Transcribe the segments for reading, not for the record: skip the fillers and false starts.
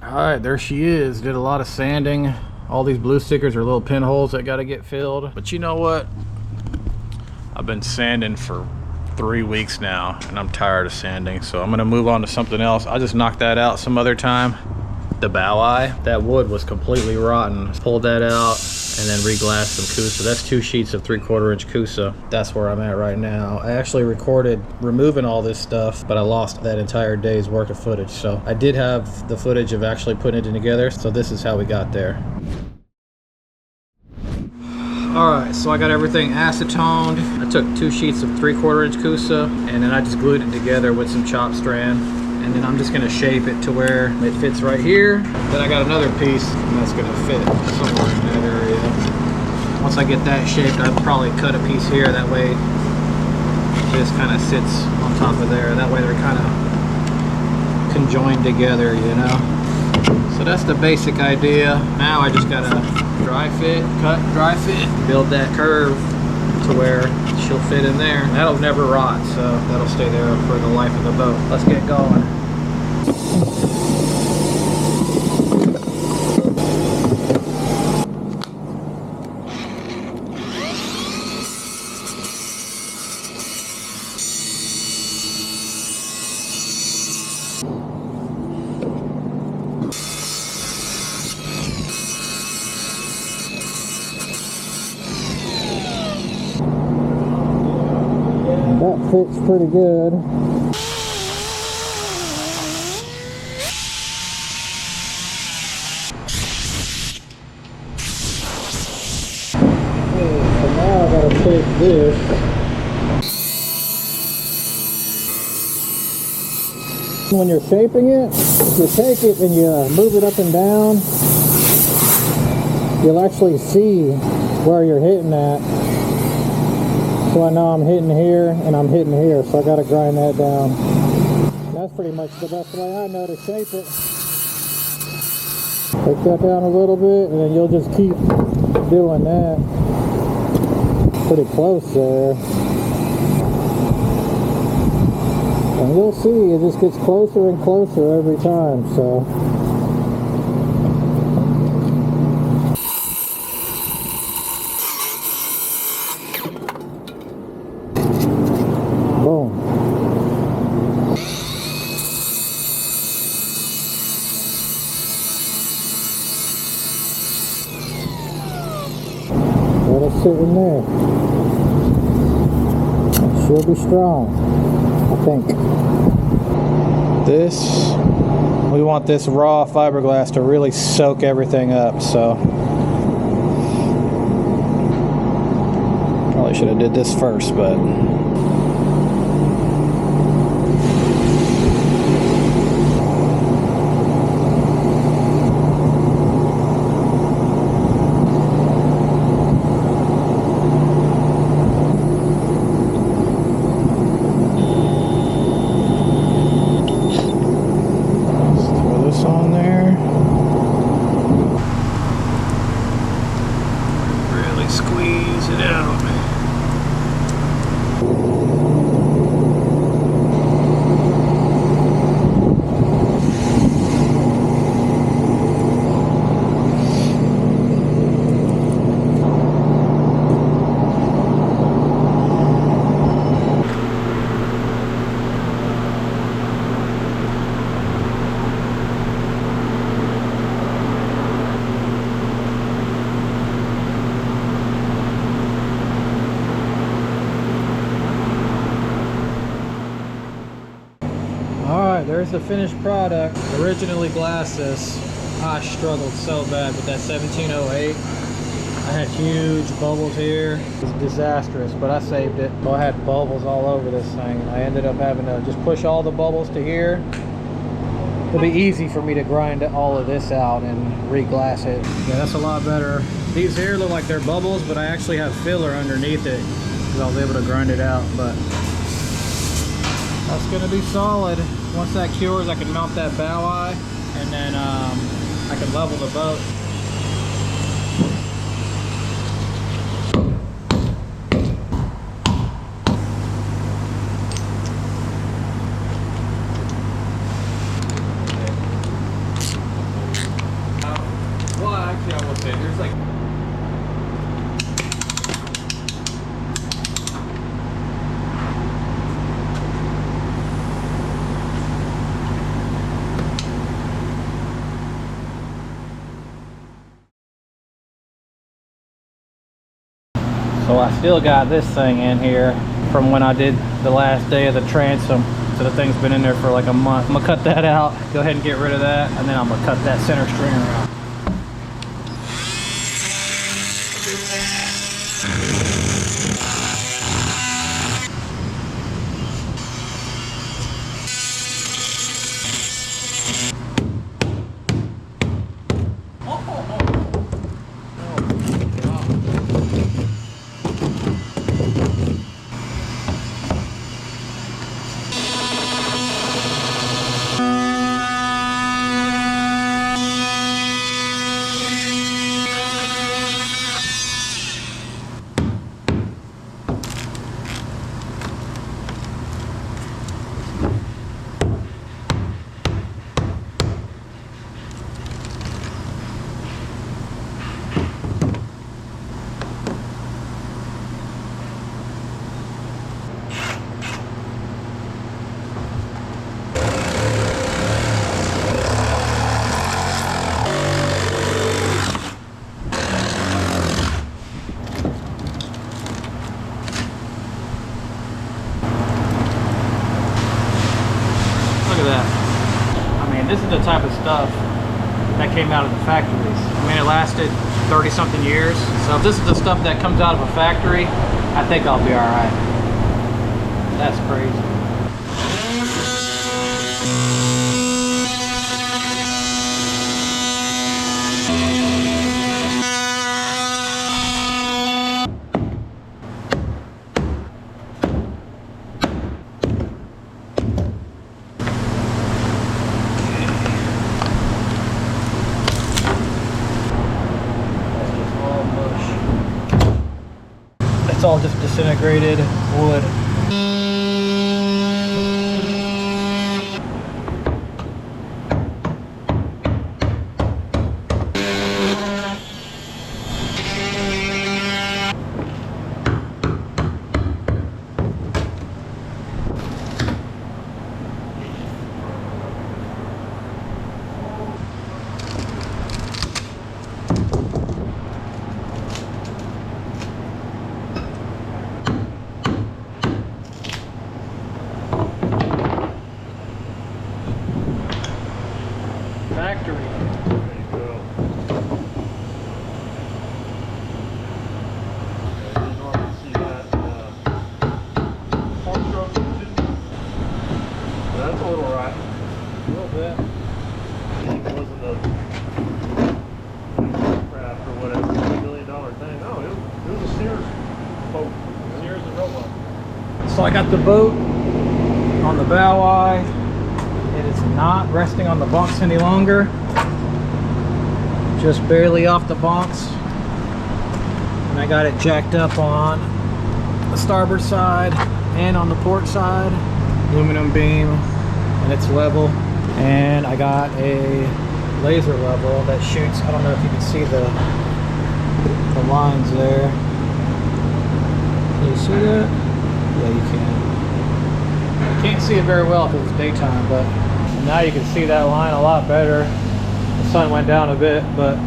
All right, there she is. Did a lot of sanding. All these blue stickers are little pinholes that got to get filled. But you know what? I've been sanding for 3 weeks now, and I'm tired of sanding, so I'm gonna move on to something else. I'll just knock that out some other time. The bow eye, that wood was completely rotten. Pulled that out and then reglassed some Coosa. That's 2 sheets of 3/4 inch Coosa. That's where I'm at right now. I actually recorded removing all this stuff, but I lost that entire day's worth of footage. So I did have the footage of actually putting it together. So this is how we got there. All right, so I got everything acetoned. I took 2 sheets of 3/4 inch Coosa, and then I just glued it together with some chop strand. And then I'm just gonna shape it to where it fits right here. Then I got another piece, and that's gonna fit somewhere in that area. Once I get that shaped, I'll probably cut a piece here. That way, this kind of sits on top of there. That way they're kind of conjoined together, you know? So that's the basic idea. Now I just gotta dry fit, cut, dry fit, build that curve to where she'll fit in there. That'll never rot, so that'll stay there for the life of the boat. Let's get going. That fits pretty good. So now I gotta take this. When you're shaping it, if you take it and you move it up and down, you'll actually see where you're hitting at. So I know I'm hitting here and I'm hitting here, so I gotta grind that down. That's pretty much the best way I know to shape it. Take that down a little bit and then you'll just keep doing that. Pretty close there. And you'll see it just gets closer and closer every time, so. Boom. Let it sit in there. It should be strong, I think. We want this raw fiberglass to really soak everything up, so probably should have did this first, but on there. Really squeeze it out. Alright, there's the finished product. Originally glassed this. I struggled so bad with that 1708. I had huge bubbles here. It was disastrous, but I saved it. So I had bubbles all over this thing. I ended up having to just push all the bubbles to here. It'll be easy for me to grind all of this out and re-glass it. Yeah, that's a lot better. These here look like they're bubbles, but I actually have filler underneath it because I was able to grind it out. But that's gonna be solid. Once that cures, I can mount that bow eye, and then I can level the boat. So I still got this thing in here from when I did the last day of the transom. So the thing's been in there for like a month. I'm gonna cut that out, go ahead and get rid of that, and then I'm gonna cut that center stringer out. This is the type of stuff that came out of the factories. I mean, it lasted 30 something years. So if this is the stuff that comes out of a factory, I think I'll be all right. That's crazy. It's all just disintegrated wood. Factory. There you go. I didn't normally see that farm truck engine. That's a little right. A little bit. It wasn't a craft or whatever, $1 million thing. No, it was a Sears boat. Sears and Roebuck. So I got the boat on the bow eye. It is not resting on the bunks any longer. Just barely off the bunks. And I got it jacked up on the starboard side and on the port side. Aluminum beam, and it's level. And I got a laser level that shoots, I don't know if you can see the lines there. Can you see that? Yeah, you can. Can't see it very well if it was daytime, but now you can see that line a lot better. The sun went down a bit, but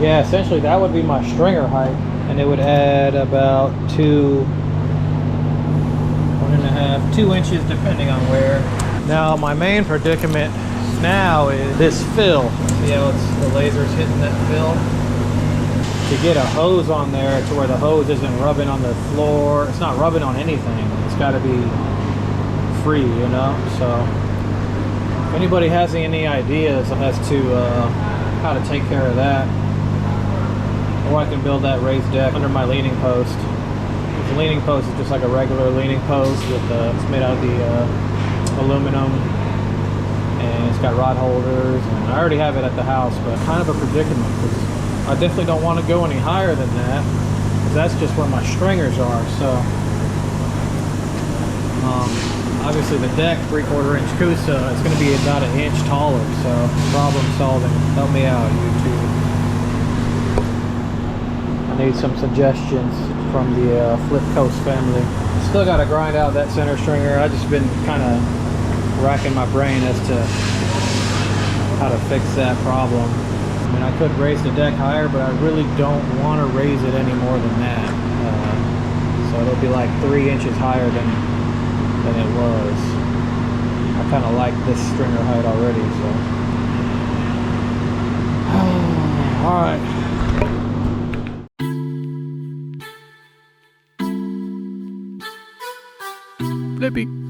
yeah, essentially that would be my stringer height, and it would add about 2 inches depending on where. Now my main predicament now is this fill. See how the laser's hitting that fill? To get a hose on there to where the hose isn't rubbing on the floor, it's not rubbing on anything. It's got to be free, you know. So if anybody has any ideas as to how to take care of that, or I can build that raised deck under my leaning post. The leaning post is just like a regular leaning post with it's made out of the aluminum, and it's got rod holders, and I already have it at the house, but kind of a predicament because I definitely don't want to go any higher than that, because that's just where my stringers are. So obviously the deck, 3/4 inch Coosa, it's going to be about 1 inch taller. So problem solving. Help me out, YouTube. I need some suggestions from the Flip Coast family. Still got to grind out that center stringer. I just been kind of racking my brain as to how to fix that problem. I mean, I could raise the deck higher, but I really don't want to raise it any more than that. So it'll be like 3 inches higher than it was. I kind of like this stringer height already, so. All right. Flippy.